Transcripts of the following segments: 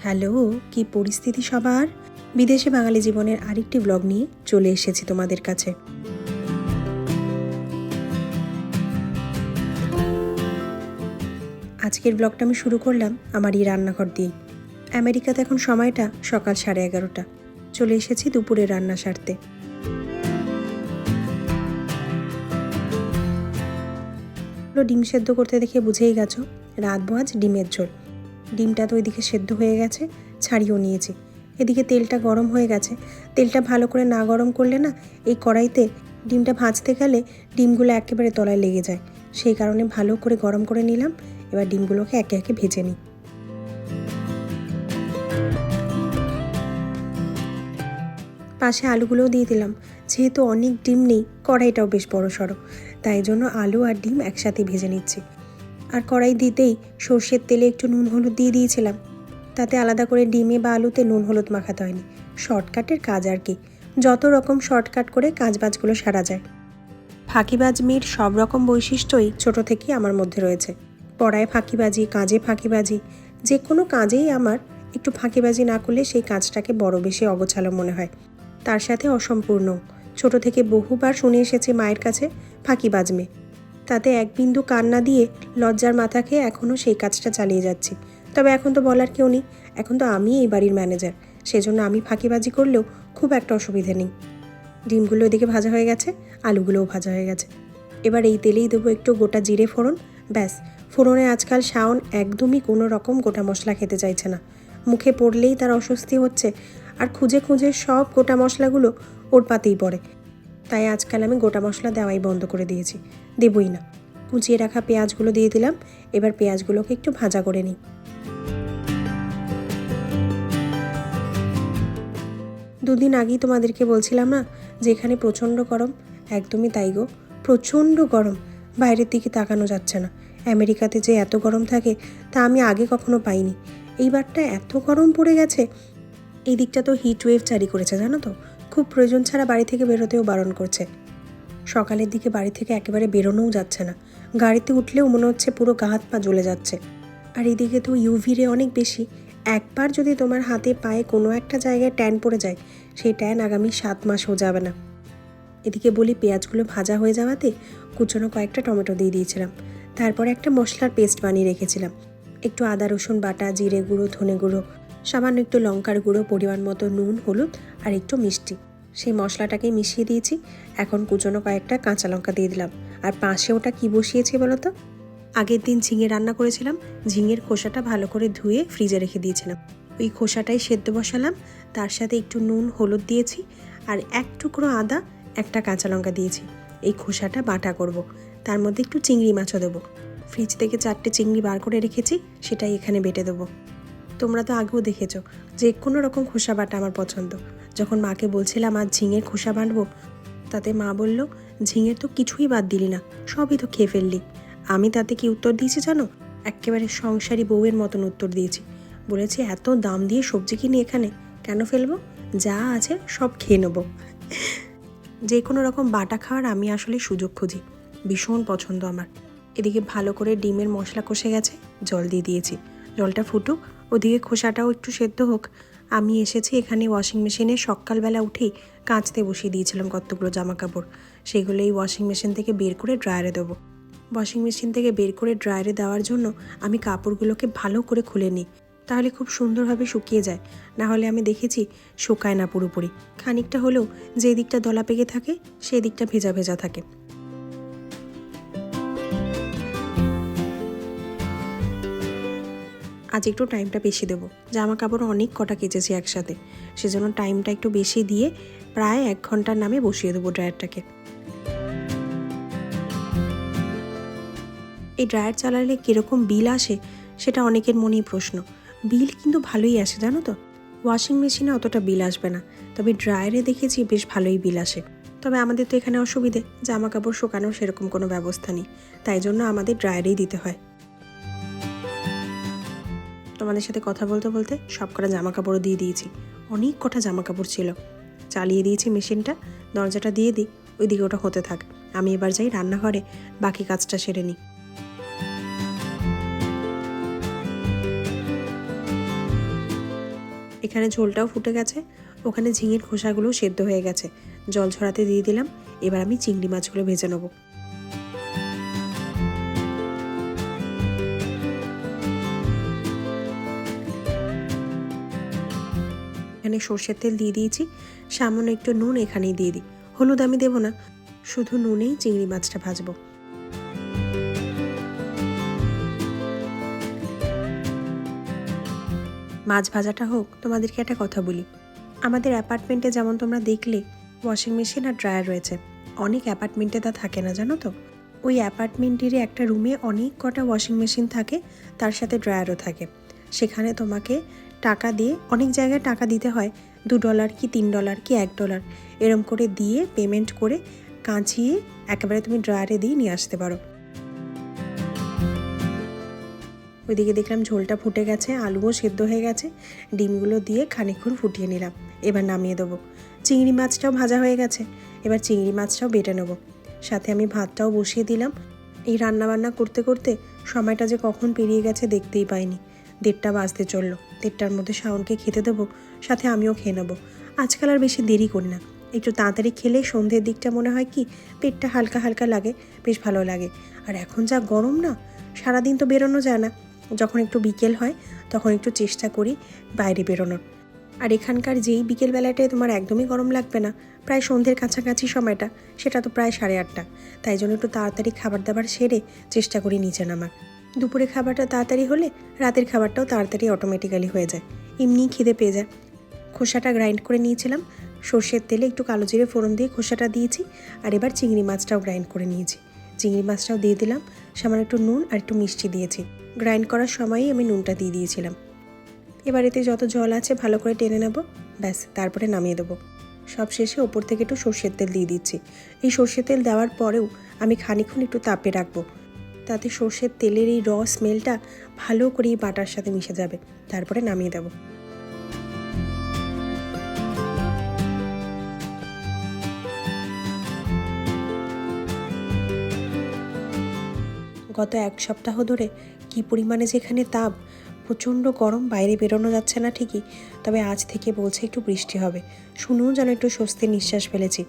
Hello, কি পরিস্থিতি সবার? বিদেশে বাঙালি জীবনের আরেকটি ব্লগ নিয়ে চলে এসেছি তোমাদের কাছে। আজকের ব্লগটা আমি শুরু করলাম আমার এই রান্নাঘর দিয়ে। আমেরিকাতে এখন সময়টা সকাল 11:30। চলে এসেছি দুপুরে রান্না সারতে। ডিম সেদ্ধ করতে দেখে বুঝেই গেছো রাঁধবো আজ ডিমের ঝোল। ডিমটা তো ওইদিকে সেদ্ধ হয়ে গেছে, ছাড়িয়েও নিয়েছি। এদিকে তেলটা গরম হয়ে গেছে। তেলটা ভালো করে না গরম করলে না এই কড়াইতে ডিমটা ভাজতে গেলে ডিমগুলো একেবারে তলায় লেগে যায়। সেই কারণে ভালো করে গরম করে নিলাম। এবার ডিমগুলোকে একে একে ভেজে নিই। পাশে আলুগুলোও দিয়ে দিলাম। যেহেতু অনেক ডিম নেই, কড়াইটাও বেশ বড় সড়ো, তাই জন্য আলু আর ডিম একসাথে ভেজে নিচ্ছি। আর কড়াই দিতেই সর্ষের তেলে একটু নুন হলুদ দিয়ে দিয়েছিলাম। তাতে আলাদা করে ডিমে বা আলুতে নুন হলুদ মাখাতে হয়নি। শর্টকাটের কাজ আর কি। যত রকম শর্টকাট করে কাজবাজগুলো সারা যায়। ফাঁকিবাজ মেয়ের সব রকম বৈশিষ্ট্যই ছোট থেকেই আমার মধ্যে রয়েছে। পড়ায় ফাঁকিবাজি, কাজে ফাঁকিবাজি, যে কোনো কাজেই আমার একটু ফাঁকিবাজি না করলে সেই কাজটাকে বড় বেশি অগোছালো মনে হয়, তার সাথে অসম্পূর্ণ। ছোট থেকে বহুবার শুনে এসেছি মায়ের কাছে ফাঁকিবাজ মেয়ে। তাতে এক বিন্দু কান্না দিয়ে লজ্জার মাথা খেয়ে এখনও সেই কাজটা চালিয়ে যাচ্ছি। তবে এখন তো বলার কেউ নেই, এখন তো আমি এই বাড়ির ম্যানেজার, সেজন্য আমি ফাঁকিবাজি করলেও খুব একটা অসুবিধে নেই। ডিমগুলো এদিকে ভাজা হয়ে গেছে, আলুগুলোও ভাজা হয়ে গেছে। এবার এই তেলেই দেবো একটু গোটা জিরে ফোড়ন। ব্যাস, ফোড়নে আজকাল শাওন একদমই কোনো রকম গোটা মশলা খেতে চাইছে না। মুখে পড়লেই তার অস্বস্তি হচ্ছে, আর খুঁজে খুঁজে সব গোটা মশলাগুলো ওর পাতেই পড়ে। তাই আজকাল আমি গোটা মশলা দেওয়াই বন্ধ করে দিয়েছি, দেবই না। কুচিয়ে রাখা পেঁয়াজগুলো দিয়ে দিলাম। এবার পেঁয়াজগুলোকে একটু ভাজা করে নিই। দুদিন আগেই তোমাদেরকে বলছিলাম না যে এখানে প্রচণ্ড গরম। একদমই তাই গো, প্রচণ্ড গরম। বাইরের দিকে তাকানো যাচ্ছে না। আমেরিকাতে যে এত গরম থাকে তা আমি আগে কখনো পাইনি। এইবারটা এত গরম পড়ে গেছে। এই দিকটা তো হিট ওয়েভ জারি করেছে জানো তো। খুব প্রয়োজন ছাড়া বাড়ি থেকে বেরোতেও বারণ করছে। সকালের দিকে বাড়ি থেকে একেবারে বেরোনোও যাচ্ছে না। গাড়িতে উঠলেও মনে হচ্ছে পুরো গা হাত পা জ্বলে যাচ্ছে। আর এদিকে তো ইউভি রে অনেক বেশি। একবার যদি তোমার হাতে পায়ে কোনো একটা জায়গায় ট্যান পড়ে যায়, সেই ট্যান আগামী 7 মাসও যাবে না। এদিকে বলি পেঁয়াজগুলো ভাজা হয়ে যাওয়াতে কুচনো কয়েকটা টমেটো দিয়ে দিয়েছিলাম। তারপরে একটা মশলার পেস্ট বানিয়ে রেখেছিলাম। একটু আদা রসুন বাটা, জিরে গুঁড়ো, ধনে গুঁড়ো, সামান্য একটু লঙ্কার গুঁড়ো, পরিমাণ মতো নুন, হলুদ আর একটু মিষ্টি। সেই মশলাটাকেই মিশিয়ে দিয়েছি। এখন কুচনো কয়েকটা কাঁচা লঙ্কা দিয়ে দিলাম। আর পাশে ওটা কি বসিয়েছি বলো তো? আগের দিন ঝিঙে রান্না করেছিলাম। ঝিঙের খোসাটা ভালো করে ধুয়ে ফ্রিজে রেখে দিয়েছিলাম। ওই খোসাটাই সেদ্ধ বসালাম। তার সাথে একটু নুন হলুদ দিয়েছি, আর এক টুকরো আদা, একটা কাঁচা লঙ্কা দিয়েছি। এই খোসাটা বাটা করব। তার মধ্যে একটু চিংড়ি মাছও দেবো। ফ্রিজ থেকে 4টে চিংড়ি বার করে রেখেছি, সেটাই এখানে বেটে দেবো। তোমরা তো আগেও দেখেছো যে কোনো রকম খোসা বাটা আমার পছন্দ। যখন মাকে বলছিলাম আজ ঝিঙের খোসা বাটবো, তাতে মা বলল, ঝিঙের তো কিছুই বাদ দিলি না, সবই তো খেয়ে ফেললি। আমি তাতে কি উত্তর দিয়েছি জানো? একেবারে সংসারী বউয়ের মতন উত্তর দিয়েছি। বলেছি এত দাম দিয়ে সবজি কিনি এখানে, কেন ফেলবো? যা আছে সব খেয়ে নেবো। যে কোনো রকম বাটা খাওয়ার আমি আসলে সুযোগ খুঁজি, ভীষণ পছন্দ আমার। এদিকে ভালো করে ডিমের মশলা কষে গেছে, জল দিয়ে দিয়েছি। জলটা ফুটুক, ওদিকে খোসাটাও একটু সেদ্ধ হোক। আমি এসেছি এখানে ওয়াশিং মেশিনে সকালবেলা উঠেই কাচতে বসিয়ে দিয়েছিলাম কতগুলো জামা কাপড়। সেগুলো এই ওয়াশিং মেশিন থেকে বের করে ড্রায়ারে দেবো। ওয়াশিং মেশিন থেকে বের করে ড্রায়ারে দেওয়ার জন্য আমি কাপড়গুলোকে ভালো করে খুলে নিই, তাহলে খুব সুন্দরভাবে শুকিয়ে যায়। না হলে আমি দেখেছি শুকায় না পুরোপুরি, খানিকটা হলেও যে দিকটা দলা পেকে থাকে সেই দিকটা ভেজা ভেজা থাকে। আজ একটু টাইমটা বেশি দেবো, জামা কাপড় অনেক কটা কেচেছি একসাথে, সেজন্য টাইমটা একটু বেশি দিয়ে প্রায় 1 ঘন্টার নামে বসিয়ে দেবো ড্রায়ারটাকে। এই ড্রায়ার চালালে কীরকম বিল আসে সেটা অনেকের মনেই প্রশ্ন। বিল কিন্তু ভালোই আসে জানো তো। ওয়াশিং মেশিনে অতটা বিল আসবে না, তবে ড্রায়ারে দেখেছি বেশ ভালোই বিল আসে। তবে আমাদের তো এখানে অসুবিধে, জামা কাপড় শুকানোর সেরকম কোনো ব্যবস্থা নেই, তাই জন্য আমাদের ড্রায়ারেই দিতে হয়। তোমাদের সাথে কথা বলতে বলতে সব কটা জামা কাপড়ও দিয়ে দিয়েছি। অনেক কটা জামা কাপড় ছিল। চালিয়ে দিয়েছি মেশিনটা, দরজাটা দিয়ে দিই, ওইদিকে ওটা হতে থাক। আমি এবার যাই রান্নাঘরে, বাকি কাজটা সেরে নিই। এখানে ঝোলটাও ফুটে গেছে, ওখানে ঝিঙের খোসাগুলো সেদ্ধ হয়ে গেছে, জল ঝরাতে দিয়ে দিলাম। এবার আমি চিংড়ি মাছগুলো ভেজে নেবো। এখানে সর্ষের তেল দিয়ে দিয়েছি, সামান্য একটু নুন এখানেই দিয়ে দিই, হলুদ আমি দেবো না, শুধু নুনেই চিংড়ি মাছটা ভাজবো। মাছ ভাজাটা হোক, তোমাদেরকে একটা কথা বলি। আমাদের অ্যাপার্টমেন্টে যেমন তোমরা দেখলে ওয়াশিং মেশিন আর ড্রায়ার রয়েছে, অনেক অ্যাপার্টমেন্টে তা থাকে না, জানো তো। ওই অ্যাপার্টমেন্টেরই একটা রুমে অনেক কটা ওয়াশিং মেশিন থাকে, তার সাথে ড্রায়ারও থাকে। সেখানে তোমাকে টাকা দিয়ে, অনেক জায়গায় টাকা দিতে হয়, $2 কি $3 কি $1 এরম করে দিয়ে পেমেন্ট করে কাঁচিয়ে একেবারে তুমি ড্রায়ারে দিয়ে নিয়ে আসতে পারো। ওইদিকে দেখলাম ঝোলটা ফুটে গেছে, আলুও সেদ্ধ হয়ে গেছে, ডিমগুলো দিয়ে খানিকক্ষণ ফুটিয়ে নিলাম। এবার নামিয়ে দেবো। চিংড়ি মাছটাও ভাজা হয়ে গেছে, এবার চিংড়ি মাছটাও বেটে নেবো। সাথে আমি ভাতটাও বসিয়ে দিলাম। এই রান্নাবান্না করতে করতে সময়টা যে কখন পেরিয়ে গেছে দেখতেই পাইনি। 1:30 বাজতে চললো। 1:30টার মধ্যে শাওনকে খেতে দেবো, সাথে আমিও খেয়ে নেবো। আজকাল আর বেশি দেরি করি না, একটু তাড়াতাড়ি খেলে সন্ধ্যের দিকটা মনে হয় কি পেটটা হালকা হালকা লাগে, বেশ ভালো লাগে। আর এখন যা গরম না, সারাদিন তো বেরোনো যায় না, যখন একটু বিকেল হয় তখন একটু চেষ্টা করি বাইরে বেরোনোর। আর এখানকার যেই বিকেলবেলাটায় তোমার একদমই গরম লাগবে না, প্রায় সন্ধ্যের কাছাকাছি সময়টা, সেটা তো প্রায় 8:30। তাই জন্য একটু তাড়াতাড়ি খাবার দাবার সেরে চেষ্টা করি নিচে নামার। দুপুরে খাবারটা তাড়াতাড়ি হলে রাতের খাবারটাও তাড়াতাড়ি অটোমেটিক্যালি হয়ে যায়, এমনিই খিদে পেয়ে যায়। খোসাটা গ্রাইন্ড করে নিয়েছিলাম, সর্ষের তেলে একটু কালো জিরে ফোড়ন দিয়ে খোসাটা দিয়েছি। আর এবার চিংড়ি মাছটাও গ্রাইন্ড করে নিয়েছি, চিংড়ি মাছটাও দিয়ে দিলাম। সামান্য একটু নুন আর একটু মিষ্টি দিয়েছি, গ্রাইন্ড করার সময়ই আমি নুনটা দিয়ে দিয়েছিলাম। এবার এতে যত জল আছে ভালো করে টেনে নেব, ব্যাস তারপরে নামিয়ে দেবো। সব শেষে ওপর থেকে একটু সর্ষের তেল দিয়ে দিচ্ছি। এই সর্ষের তেল দেওয়ার পরেও আমি খানিকক্ষণ একটু তাপে রাখবো, তাতে সর্ষের তেলের এই স্মেলটা ভালো করে এই বাটার সাথে মিশে যাবে, তারপরে নামিয়ে দেবো। গত 1 সপ্তাহ ধরে কি পরিমাণে যেখানে তাপ, প্রচণ্ড গরম, বাইরে বেরোনো যাচ্ছে না ঠিকই, তবে আজ থেকে বলছে একটু বৃষ্টি হবে, শুনেও যেন একটু স্বস্তির নিঃশ্বাস ফেলেছি।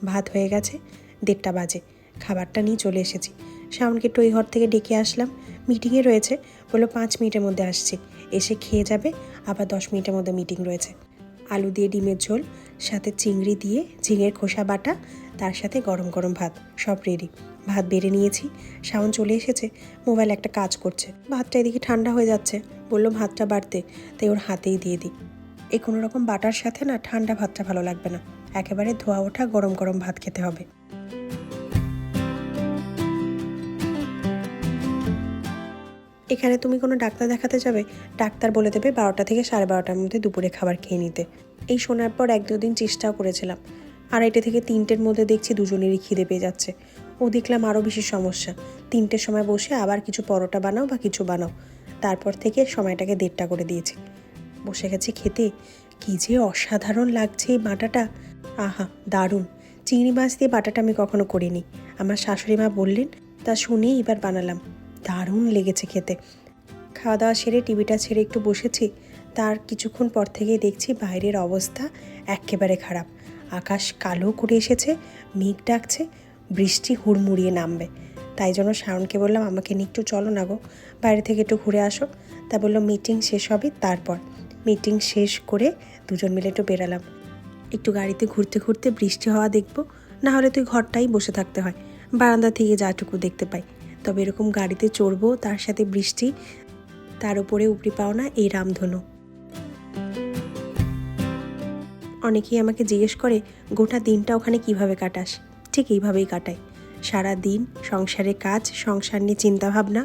ভাত হয়ে গেছে, 1:30 বাজে, খাবারটা নিয়ে চলে এসেছি। শাওনকে একটু ওই ঘর থেকে ডেকে আসলাম, মিটিংয়ে রয়েছে, বললো 5 মিনিটের মধ্যে আসছি, এসে খেয়ে যাবে, আবার 10 মিনিটের মধ্যে মিটিং রয়েছে। আলু দিয়ে ডিমের ঝোল, সাথে চিংড়ি দিয়ে ঝিঙের খোসা বাটা, তার সাথে গরম গরম ভাত, সব রেডি। ভাত বেড়ে নিয়েছি, শাওন চলে এসেছে, মোবাইল একটা কাজ করছে। ভাতটা এদিকে ঠান্ডা হয়ে যাচ্ছে, বললো ভাতটা বাড়তে, তাই ওর হাতেই দিয়ে দিই। এই কোনো রকম বাটার সাথে না ঠান্ডা ভাতটা ভালো লাগবে না, একেবারে ধোয়া ওঠা গরম গরম ভাত খেতে হবে। এখানে তুমি কোনো ডাক্তার দেখাতে যাবে, ডাক্তার বলে দেবে 12টা থেকে 12:30টার মধ্যে দুপুরে খাবার খেয়ে নিতে। এই শোনার পর 1-2 দিন চেষ্টাও করেছিলাম, 2:30 থেকে 3টের মধ্যে দেখছি দুজনেরই খিদে পেয়ে যাচ্ছে। ও দেখলাম আরও বেশি সমস্যা, 3টের সময় বসে আবার কিছু পরোটা বানাও বা কিছু বানাও। তারপর থেকে সময়টাকে 1:30 করে দিয়েছি, বসে গেছি খেতে। কী যে অসাধারণ লাগছে এই বাটাটা, আহা দারুণ। চিংড়ি মাছ দিয়ে বাটাটা আমি কখনো করিনি, আমার শাশুড়ি মা বললেন, তা শুনেই এবার বানালাম, দারুণ লেগেছে খেতে। খাওয়া দাওয়া সেরে টিভিটা ছেড়ে একটু বসেছি, তার কিছুক্ষণ পর থেকেই দেখছি বাইরের অবস্থা একেবারে খারাপ। আকাশ কালো করে এসেছে, মেঘ ডাকছে, বৃষ্টি হুড়মুড়িয়ে নামবে। তাই জন্য শাওনকে বললাম আমাকে নিয়ে একটু চলো না গো, বাইরে থেকে একটু ঘুরে আসো। তা বললো মিটিং শেষ হবে তারপর। মিটিং শেষ করে দুজন মিলে একটু বেরালাম, একটু গাড়িতে ঘুরতে ঘুরতে বৃষ্টি হওয়া দেখবো, না হলে তুই ঘরটাই বসে থাকতে হয়, বারান্দা থেকে যাটুকু দেখতে পাই। তবে এরকম গাড়িতে চড়বো, তার সাথে বৃষ্টি, তার উপরে উপরি পাওনা এই রামধনু। অনেকেই আমাকে জিজ্ঞেস করে গোটা দিনটা ওখানে কিভাবে কাটাস, ঠিক এইভাবেই কাটাই। সারা দিন সংসারে কাজ, সংসার নিয়ে চিন্তাভাবনা,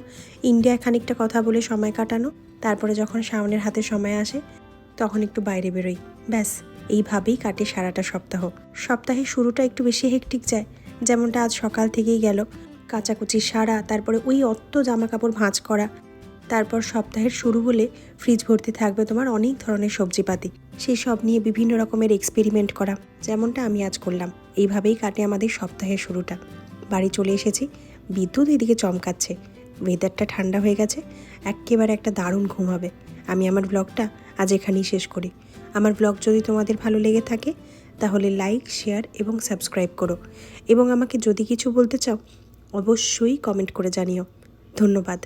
ইন্ডিয়ায় খানিকটা কথা বলে সময় কাটানো, তারপরে যখন শাওনের হাতে সময় আসে তখন একটু বাইরে বেরোই, ব্যাস এইভাবেই কাটে সারাটা সপ্তাহ। সপ্তাহের শুরুটা একটু বেশি হেক্টিক যায়, যেমনটা আজ সকাল থেকেই গেল, কাচাকুচি সারা, তারপরে ওই অত জামা কাপড় ভাঁজ করা, তারপর সপ্তাহের শুরু বলে ফ্রিজ ভর্তি থাকবে তোমার অনেক ধরনের সবজিপাতি, সেই সব নিয়ে বিভিন্ন রকমের এক্সপেরিমেন্ট করা, যেমনটা আমি আজ করলাম। এইভাবেই কাটে আমাদের সপ্তাহের শুরুটা। বাড়ি চলে এসেছি, বিদ্যুৎ এদিকে চমকাচ্ছে, ওয়েদারটা ঠান্ডা হয়ে গেছে, একেবারে একটা দারুণ ঘুম হবে। আমি আমার ব্লগটা আজ এখানেই শেষ করি। আমার ব্লগ যদি তোমাদের ভালো লেগে থাকে তাহলে লাইক, শেয়ার এবং সাবস্ক্রাইব করো, এবং আমাকে যদি কিছু বলতে চাও অবশ্যই কমেন্ট করে জানিও। ধন্যবাদ।